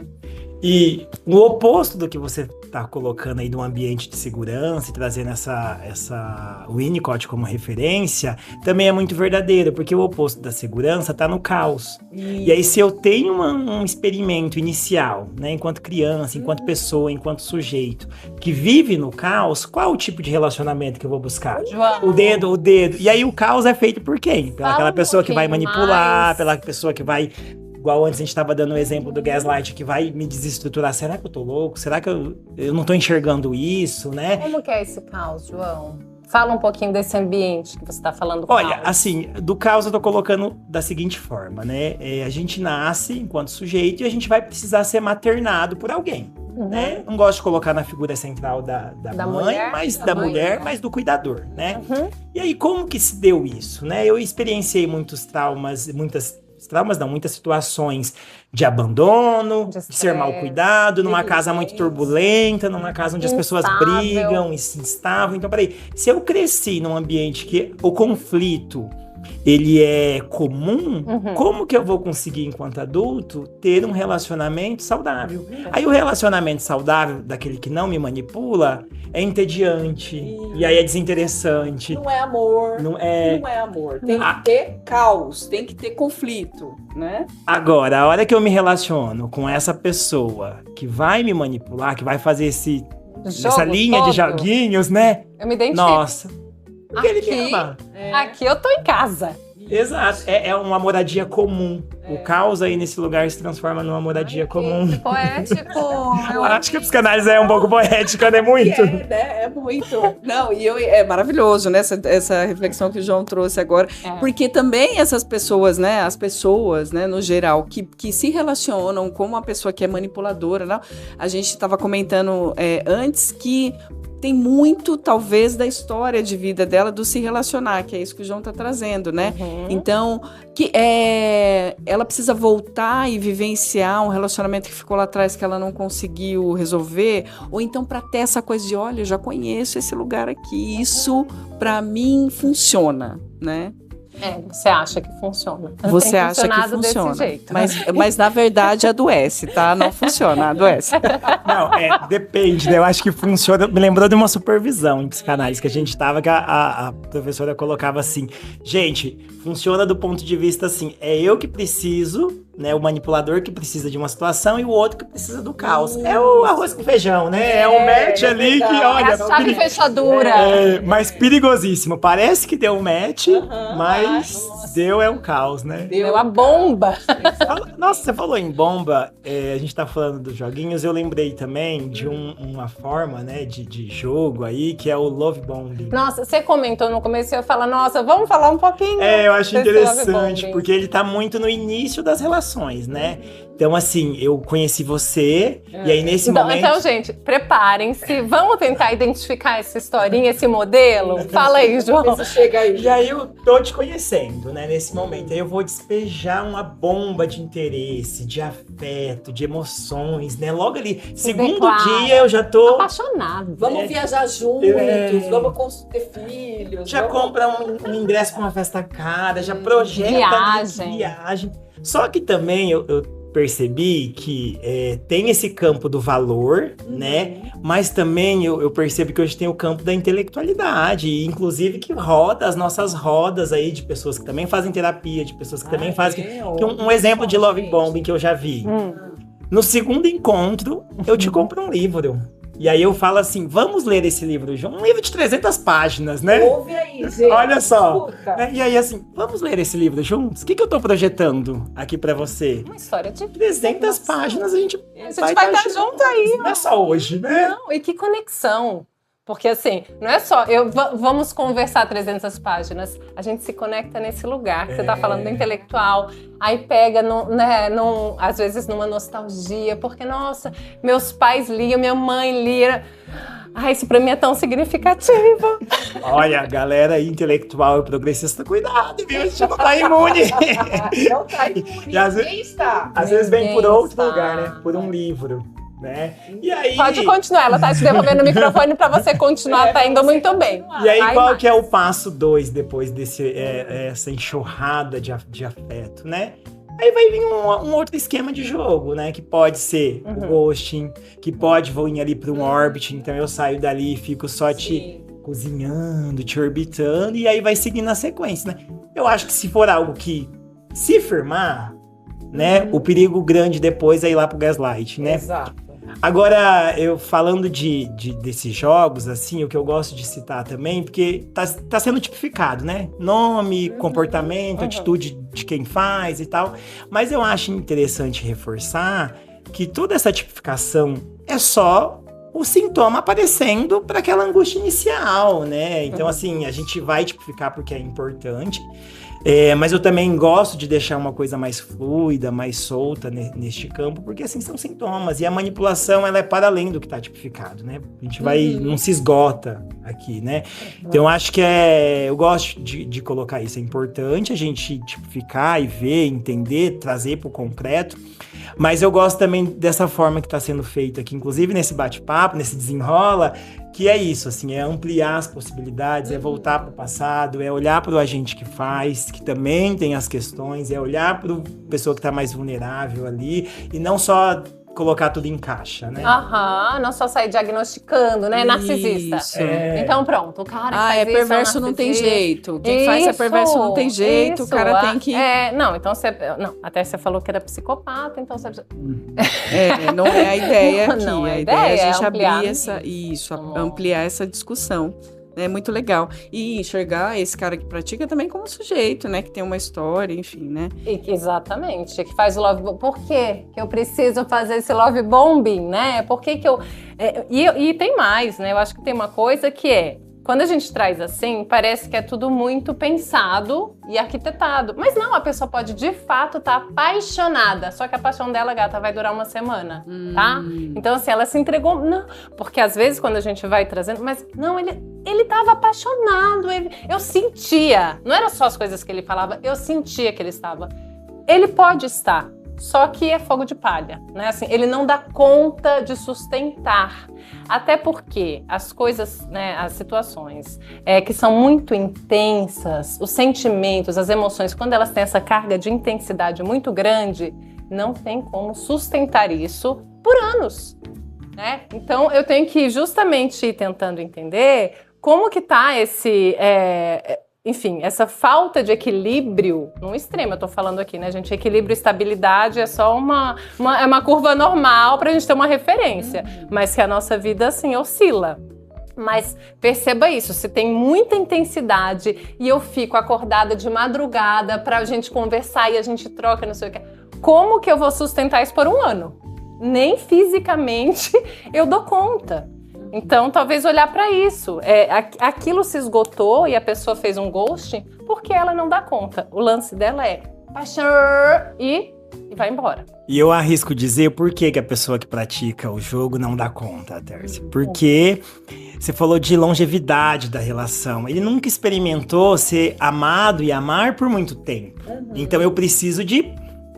E o oposto do que você está colocando aí do ambiente de segurança e trazendo essa Winnicott como referência, também é muito verdadeiro, porque o oposto da segurança está no caos. E aí, se eu tenho um experimento inicial, né, enquanto criança, enquanto pessoa, enquanto sujeito, que vive no caos, qual o tipo de relacionamento que eu vou buscar? João. O dedo. E aí o caos é feito por quem? Pela pessoa que vai manipular, pela pessoa que vai... Igual antes a gente estava dando o exemplo do gaslight, que vai me desestruturar. Será que eu tô louco? Será que eu não tô enxergando isso, né? Como que é esse caos, João? Fala um pouquinho desse ambiente que você está falando. Olha, assim, do caos eu tô colocando da seguinte forma, né? A gente nasce enquanto sujeito e a gente vai precisar ser maternado por alguém. Né? Não gosto de colocar na figura central da mãe, mas do cuidador, né? E aí, como que se deu isso, né? Eu experienciei muitos traumas, muitas situações de abandono, de ser mal cuidado, numa casa muito turbulenta, numa casa onde as pessoas brigam, instável. Então, peraí, se eu cresci num ambiente que o conflito ele é comum, como que eu vou conseguir, enquanto adulto, ter um relacionamento saudável? Aí o relacionamento saudável, daquele que não me manipula, é entediante, e aí é desinteressante. Não é amor. Não é amor. Tem que ter caos, tem que ter conflito, né? Agora, a hora que eu me relaciono com essa pessoa que vai me manipular, que vai fazer essa linha de joguinhos, né? Eu me identifico. Nossa. Porque ele me ama. Aqui eu tô em casa. Exato, é uma moradia comum. O caos aí nesse lugar se transforma numa moradia comum. Que poético. Eu acho que a psicanálise é um pouco poética, né? Muito. É muito. Não, é maravilhoso, né? Essa reflexão que o João trouxe agora. Porque também essas pessoas, né? As pessoas, né? No geral, que se relacionam com uma pessoa que é manipuladora, não? A gente estava comentando antes que tem muito, talvez, da história de vida dela do se relacionar, que é isso que o João está trazendo, né? Então, ela precisa voltar e vivenciar um relacionamento que ficou lá atrás que ela não conseguiu resolver, ou então para ter essa coisa de, olha, eu já conheço esse lugar aqui, isso para mim funciona, né? Você acha que funciona. Você acha que funciona. Desse jeito. Mas na verdade adoece, tá? Não funciona, adoece. Não, depende, né? Eu acho que funciona. Me lembrou de uma supervisão em psicanálise que a gente tava, que a professora colocava assim: gente, funciona do ponto de vista assim, é eu que preciso, né? O manipulador que precisa de uma situação e o outro que precisa do caos. É o arroz com feijão, né? É o match ali que, olha... É a chave fechadura. Mas perigosíssimo. Parece que deu um match, mas deu o caos, né? Deu a bomba. Nossa, você falou em bomba, a gente tá falando dos joguinhos, eu lembrei também de uma forma, né, de jogo aí, que é o love bombing. Nossa, você comentou no começo e eu falo, nossa, vamos falar um pouquinho. Eu acho interessante, porque ele tá muito no início das relações, né? Então, assim, eu conheci você, e aí nesse momento... Então, gente, preparem-se. Vamos tentar identificar essa historinha, esse modelo? Fala aí, João. Chega aí. E aí eu tô te conhecendo, né, nesse momento. Aí eu vou despejar uma bomba de interesse, de afeto, de emoções, né? Logo ali, segundo dia eu já tô... Apaixonado. Vamos viajar juntos, vamos ter filhos. Já compra um ingresso pra uma festa cara, já projeta viagem. Só que também eu percebi que tem esse campo do valor, né? Mas também eu percebo que hoje tem o campo da intelectualidade, e inclusive que roda as nossas rodas aí de pessoas que também fazem terapia, de pessoas que também fazem... Que um exemplo de love bombing que eu já vi. No segundo encontro, eu te compro um livro. E aí eu falo assim, vamos ler esse livro junto. Um livro de 300 páginas, né? Ouve aí, gente. Olha só. E aí assim, vamos ler esse livro juntos? O que eu tô projetando aqui pra você? Uma história de 300 páginas, a gente vai estar junto aí. Não é só hoje, né? Não, e que conexão. Porque assim, não é só, vamos conversar 300 páginas, a gente se conecta nesse lugar que você tá falando do intelectual, aí pega, às vezes numa nostalgia, porque, nossa, meus pais liam, minha mãe lia. Ai, isso pra mim é tão significativo. Olha, galera intelectual e progressista, cuidado, viu? A gente não tá imune. Não tá imune, ninguém está. Às vezes vem por outro lugar, né? Por um livro. Né? E aí... Pode continuar, ela tá te devolvendo o microfone pra você continuar, tá indo muito bem. E aí, qual que é o passo 2 depois essa enxurrada de afeto, né? Aí vai vir um outro esquema de jogo, né? Que pode ser o ghosting, que pode vir ali para um orbit, então eu saio dali e fico só te cozinhando, te orbitando, e aí vai seguindo a sequência, né? Eu acho que se for algo que se firmar, né? O perigo grande depois é ir lá pro gaslight, né? Exato. Agora, eu falando desses jogos, assim, o que eu gosto de citar também, porque tá sendo tipificado, né? Nome, comportamento, atitude de quem faz e tal. Mas eu acho interessante reforçar que toda essa tipificação é só o sintoma aparecendo para aquela angústia inicial, né? Então, assim, a gente vai tipificar porque é importante. Mas eu também gosto de deixar uma coisa mais fluida, mais solta neste campo, porque assim são sintomas. E a manipulação, ela é para além do que está tipificado, né? A gente não se esgota aqui, né? Então eu acho que eu gosto de colocar isso. É importante a gente tipificar e ver, entender, trazer para o concreto. Mas eu gosto também dessa forma que está sendo feito aqui, inclusive nesse bate-papo, nesse desenrola, que é isso, assim, é ampliar as possibilidades, é voltar para o passado, é olhar para o agente que faz, que também tem as questões, é olhar para a pessoa que está mais vulnerável ali, e não só colocar tudo em caixa, né? Não só sair diagnosticando, né? Narcisista. Então pronto, o cara que faz isso perverso não tem jeito. Quem faz é perverso não tem jeito, o cara tem que... Então até você falou que era psicopata, então você... não é a ideia aqui. Não é a ideia é a gente ampliar ampliar essa discussão. É muito legal. E enxergar esse cara que pratica também como sujeito, né? Que tem uma história, enfim, né? Exatamente. Que faz o love bombing. Por que eu preciso fazer esse love bombing, né? Por que eu... E tem mais, né? Eu acho que tem uma coisa que quando a gente traz assim, parece que é tudo muito pensado e arquitetado. Mas não, a pessoa pode de fato estar apaixonada. Só que a paixão dela, gata, vai durar uma semana, tá? Então, assim, ela se entregou. Não, porque às vezes quando a gente vai trazendo, mas não, ele estava apaixonado. Eu sentia. Não era só as coisas que ele falava, eu sentia que ele estava. Ele pode estar. Só que é fogo de palha, né? Assim, ele não dá conta de sustentar. Até porque as coisas, né, as situações que são muito intensas, os sentimentos, as emoções, quando elas têm essa carga de intensidade muito grande, não tem como sustentar isso por anos, né? Então, eu tenho que justamente ir tentando entender como que tá esse... Enfim, essa falta de equilíbrio, no extremo eu tô falando aqui, né, gente? Equilíbrio e estabilidade é só uma curva normal pra gente ter uma referência, mas que a nossa vida, assim, oscila. Mas perceba isso, se tem muita intensidade e eu fico acordada de madrugada pra gente conversar e a gente troca, não sei o que, como que eu vou sustentar isso por um ano? Nem fisicamente eu dou conta. Então, talvez olhar para isso. Aquilo se esgotou e a pessoa fez um ghosting porque ela não dá conta. O lance dela é paixão e e vai embora. E eu arrisco dizer por que a pessoa que pratica o jogo não dá conta, Tércia. Porque você falou de longevidade da relação. Ele nunca experimentou ser amado e amar por muito tempo. Então eu preciso de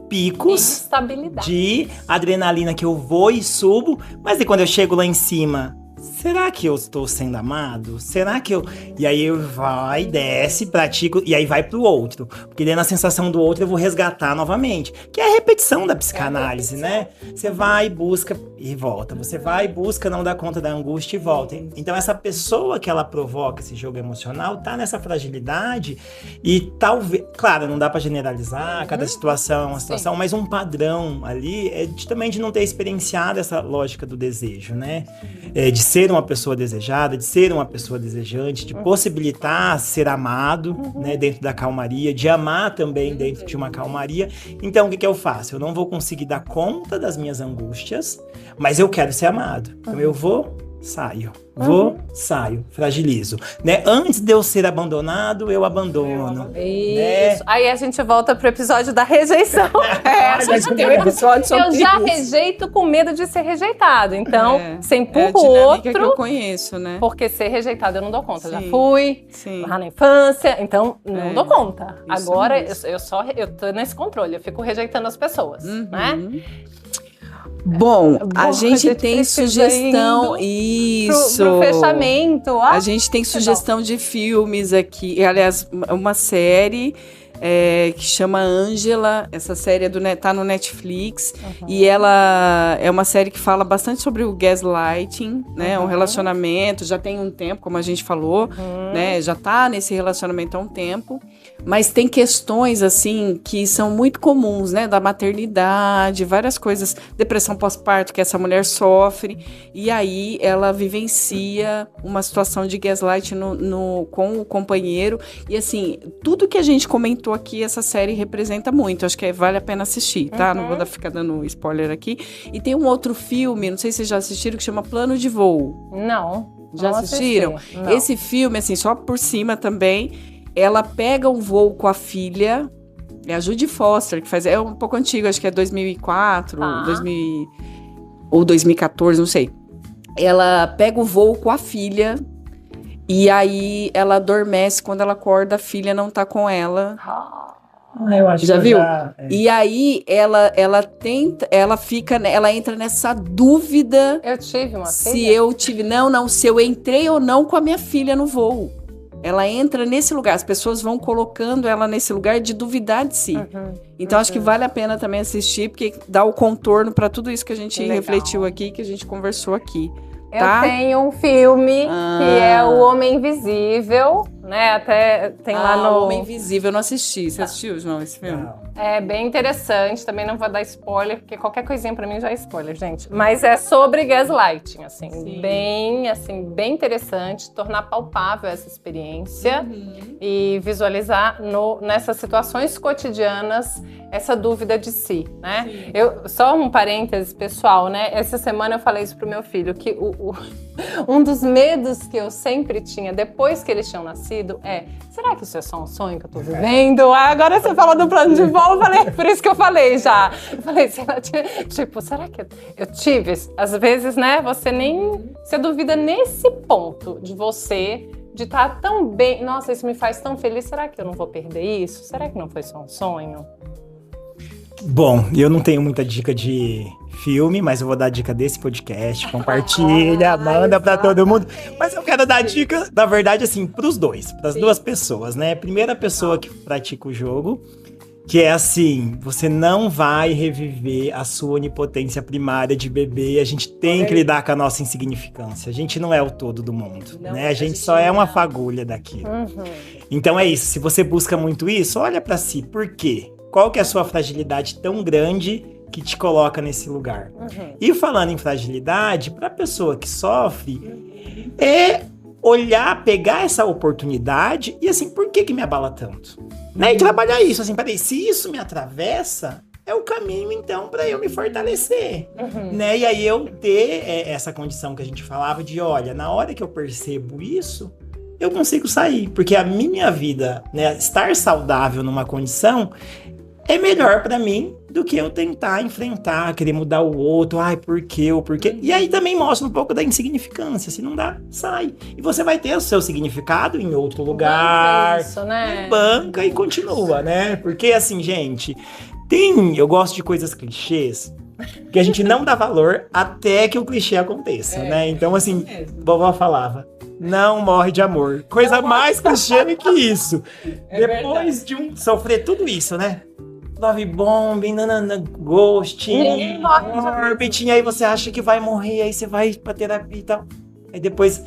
picos Estabilidade. de adrenalina que eu vou e subo, mas e quando eu chego lá em cima, será que eu estou sendo amado? Será que eu... E aí eu vai, desce, pratico, e aí vai pro outro. Porque daí na sensação do outro eu vou resgatar novamente. Que é a repetição da psicanálise, né? Você vai, busca e volta. Você vai, busca, não dá conta da angústia e volta. Então essa pessoa que ela provoca esse jogo emocional tá nessa fragilidade e talvez... Claro, não dá pra generalizar, cada situação é uma situação, mas um padrão ali é também de não ter experienciado essa lógica do desejo, né? De ser uma pessoa desejada, de ser uma pessoa desejante, de possibilitar ser amado, né, dentro da calmaria, de amar também dentro de uma calmaria. Então, o que eu faço? Eu não vou conseguir dar conta das minhas angústias, mas eu quero ser amado. Então, eu vou, saio. Saio, fragilizo. Né? Antes de eu ser abandonado, eu abandono. Isso. Né? Aí a gente volta pro episódio da rejeição. A gente tem um episódio sobre Eu já isso. rejeito com medo de ser rejeitado. Então, você É a empurra o dinâmica que eu outro, conheço, né? porque ser rejeitado eu não dou conta. Já Sim. fui Sim. lá na infância, então não dou conta. Isso Agora mesmo. eu tô nesse controle, eu fico rejeitando as pessoas, né? Bom, a Bom, gente tem precisa sugestão. indo Isso. Pro fechamento. A gente tem sugestão de filmes aqui. Aliás, uma série que chama Ângela. Essa série tá no Netflix. E ela é uma série que fala bastante sobre o gaslighting, né? Um relacionamento. Já tem um tempo, como a gente falou, né? Já tá nesse relacionamento há um tempo. Mas tem questões, assim, que são muito comuns, né? Da maternidade, várias coisas. Depressão pós-parto que essa mulher sofre. E aí ela vivencia uma situação de gaslight com o companheiro. E, assim, tudo que a gente comentou aqui, essa série representa muito. Acho que vale a pena assistir, tá? Não vou ficar dando spoiler aqui. E tem um outro filme, não sei se vocês já assistiram, que chama Plano de Voo. Não. Já não assistiram? assisti, não. Esse filme, assim, só por cima também... Ela pega um voo com a filha, é a Judy Foster, que faz, é um pouco antigo, acho que é 2004, 2000, ou 2014, não sei. Ela pega o voo com a filha e aí ela adormece, quando ela acorda, a filha não tá com ela. Eu acho Já que viu? já... E aí ela entra nessa dúvida Eu tive uma se filha. eu tive, se eu entrei ou não com a minha filha no voo. Ela entra nesse lugar, as pessoas vão colocando ela nesse lugar de duvidar de si. Então, acho que vale a pena também assistir, porque dá o contorno para tudo isso que a gente Legal. refletiu aqui, que a gente conversou aqui. Eu Tá? tenho um filme que é O Homem Invisível, né? Até tem lá no... O Homem Invisível, eu não assisti. Você assistiu, João, esse filme? É bem interessante, também não vou dar spoiler, porque qualquer coisinha pra mim já é spoiler, gente. Mas é sobre gaslighting, assim, bem interessante, tornar palpável essa experiência e visualizar nessas situações cotidianas essa dúvida de si, né? Só um parênteses pessoal, né? Essa semana eu falei isso pro meu filho, que um dos medos que eu sempre tinha depois que eles tinham nascido será que isso é só um sonho que eu tô vivendo? Agora você falou do plano de voo, eu falei, por isso que eu falei já. Eu falei, será que eu tive? Às vezes, né, você duvida nesse ponto de você, de estar tão bem, nossa, isso me faz tão feliz, será que eu não vou perder isso? Será que não foi só um sonho? Bom, eu não tenho muita dica de filme, mas eu vou dar dica desse podcast. Compartilha, manda pra todo mundo. Mas eu quero dar dica, na verdade, assim, pros dois, pras duas pessoas, né? Primeira pessoa que pratica o jogo, que é assim, você não vai reviver a sua onipotência primária de bebê. A gente tem que lidar com a nossa insignificância. A gente não é o todo do mundo, né? A gente só é uma fagulha daquilo. Então é isso, se você busca muito isso, olha pra si. Por quê? Qual que é a sua fragilidade tão grande que te coloca nesse lugar? E falando em fragilidade, para a pessoa que sofre, é olhar, pegar essa oportunidade e assim, por que me abala tanto? Né? E trabalhar isso, assim, peraí, se isso me atravessa, é o caminho, então, para eu me fortalecer. Né? E aí eu ter essa condição que a gente falava de, olha, na hora que eu percebo isso, eu consigo sair. Porque a minha vida, né, estar saudável numa condição... é melhor pra mim do que eu tentar enfrentar, querer mudar o outro, ai, por quê, ou por quê. E aí também mostra um pouco da insignificância, se não dá, sai. E você vai ter o seu significado em outro lugar, Isso, né? banca e continua, né? Porque assim, gente, eu gosto de coisas clichês, que a gente não dá valor até que o clichê aconteça, né? Então assim, vovó falava, não morre de amor. Coisa mais clichê do que isso. Depois de sofrer tudo isso, né? Love bombing, nanana, ghosting, orbiting, aí você acha que vai morrer, aí você vai pra terapia e tal. Aí depois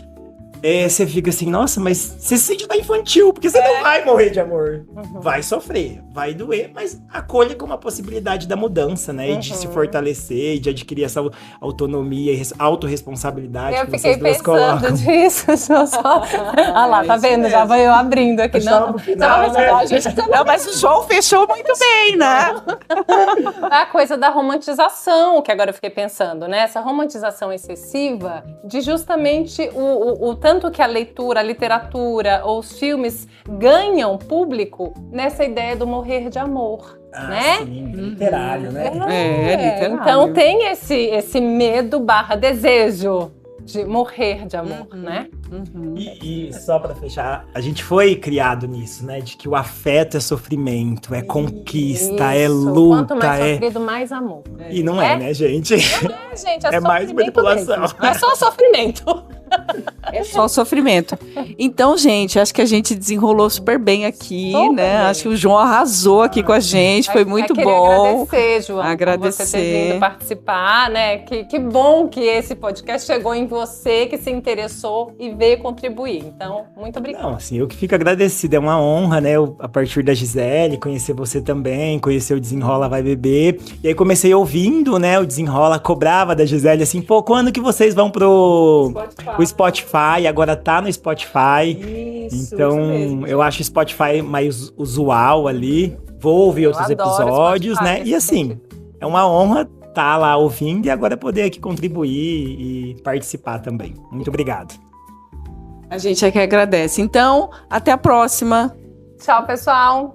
você fica assim, nossa, mas você se sente infantil, porque você não vai morrer de amor. Vai sofrer, vai doer, mas acolha como a possibilidade da mudança, né? E de se fortalecer, e de adquirir essa autonomia e autorresponsabilidade Eu que fiquei vocês duas pensando colocam. disso. Ah lá, tá vendo? Já vai eu abrindo aqui. Não, Não, mas o João fechou muito bem, né? a coisa da romantização, que agora eu fiquei pensando, né? Essa romantização excessiva de justamente o tanto que a leitura, a literatura ou os filmes ganham público nessa ideia do morrer de amor, né? Sim, literário, né? literário. Então tem esse medo / desejo de morrer de amor, né? E só pra fechar, a gente foi criado nisso, né? De que o afeto é sofrimento, é conquista, é Isso. luta, Quanto mais sofrido, mais amor. E não é, né, gente? Gente, É mais sofrimento manipulação. mesmo. É só sofrimento. É só sofrimento. Então, gente, acho que a gente desenrolou super bem aqui, Super né? bem. Acho que o João arrasou aqui com a gente, foi muito queria bom. agradecer, João, por você ter vindo participar, né? Que bom que esse podcast chegou em você, que se interessou e veio contribuir. Então, muito obrigada. Não, assim, eu que fico agradecido, é uma honra, né? A partir da Gisele, conhecer você também, conhecer o Desenrola Vai Beber. E aí comecei ouvindo, né, o Desenrola, cobrava da Gisele, assim, pô, quando que vocês vão pro Spotify? Agora tá no Spotify. Então, eu acho o Spotify mais usual ali. Vou ouvir outros adoro episódios, Spotify, né? E nesse assim, sentido. é uma honra estar lá ouvindo e agora poder aqui contribuir e participar também. Muito obrigado. A gente é que agradece. Então, até a próxima. Tchau, pessoal.